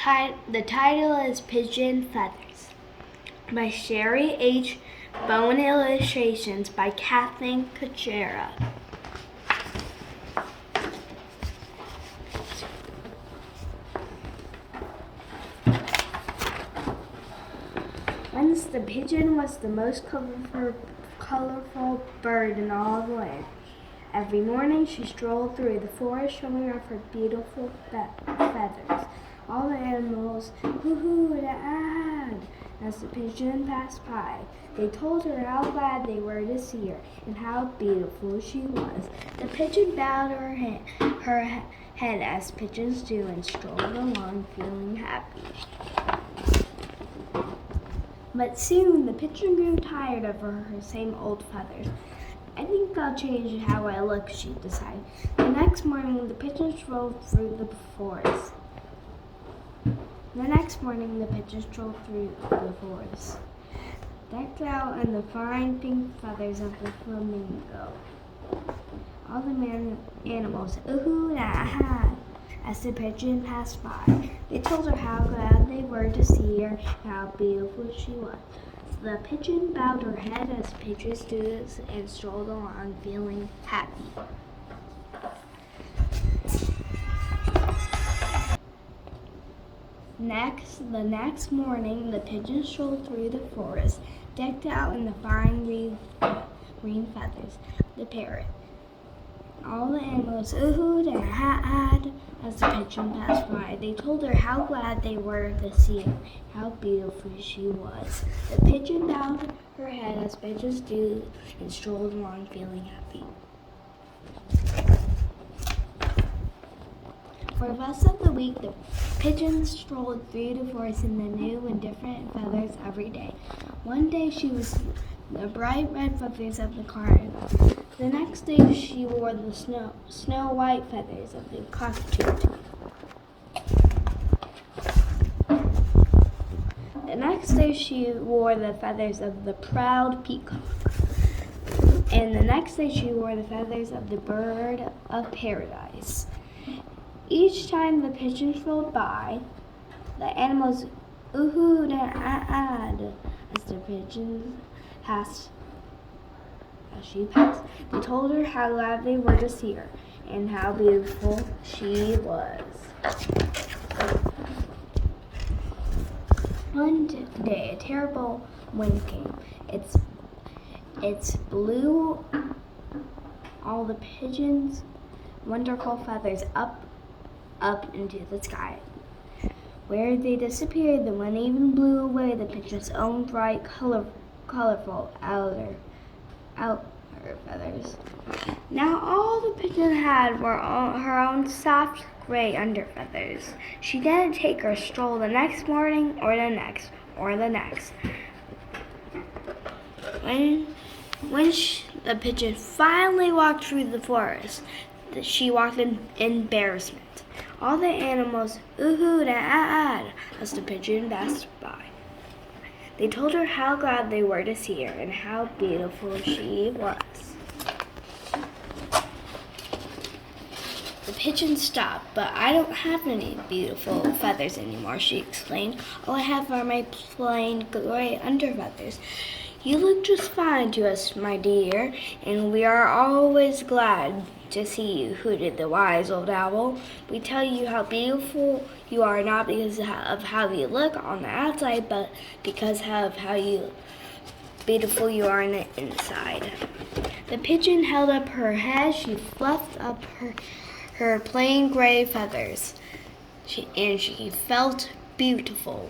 The title is Pigeon Feathers by Sherry H. Bowen, illustrations by Kathleen Kuchera. Once the pigeon was the most colorful bird in all the land. Every morning she strolled through the forest showing off her beautiful feathers. All the animals hoo-hooed as the pigeon passed by. They told her how glad they were to see her and how beautiful she was. The pigeon bowed her head as pigeons do and strolled along feeling happy. But soon the pigeon grew tired of her same old feathers. I think I'll change how I look, she decided. The next morning the pigeon strolled through the forest. Decked out in the fine pink feathers of the flamingo. All the animals ooh-hooed as the pigeon passed by. They told her how glad they were to see her and how beautiful she was. The pigeon bowed her head as pigeons do and strolled along feeling happy. The next morning, the pigeon strolled through the forest, decked out in the fine green feathers. The parrot. All the animals ooh-hooed and as the pigeon passed by. They told her how glad they were to see her, how beautiful she was. The pigeon bowed her head as pigeons do and strolled along feeling happy. For the rest of the week, the pigeon strolled through the forest in the new and different feathers every day. One day she was the bright red feathers of the cardinal. The next day she wore the snow white feathers of the cockatoo. The next day she wore the feathers of the proud peacock. And the next day she wore the feathers of the bird of paradise. Each time the pigeon strolled by, the animals ooh-hooed and as the pigeon passed. As she passed, they told her how glad they were to see her and how beautiful she was. One day, a terrible wind came. It blew all the pigeons' wonderful feathers up into the sky. Where they disappeared, the wind even blew away the pigeon's own bright, colorful outer feathers. Now all the pigeon had were her own soft gray under feathers. She didn't take her stroll the next morning or the next. When the pigeon finally walked through the forest, she walked in embarrassment. All the animals ooh-hooed and as the pigeon passed by. They told her how glad they were to see her and how beautiful she was. The pigeon stopped, but I don't have any beautiful feathers anymore, she explained. All I have are my plain gray under feathers. You look just fine to us, my dear, and we are always glad to see you, hooted the wise old owl. We tell you how beautiful you are, not because of how you look on the outside, but because of how beautiful you are on the inside. The pigeon held up her head. She fluffed up her plain gray feathers, and she felt beautiful.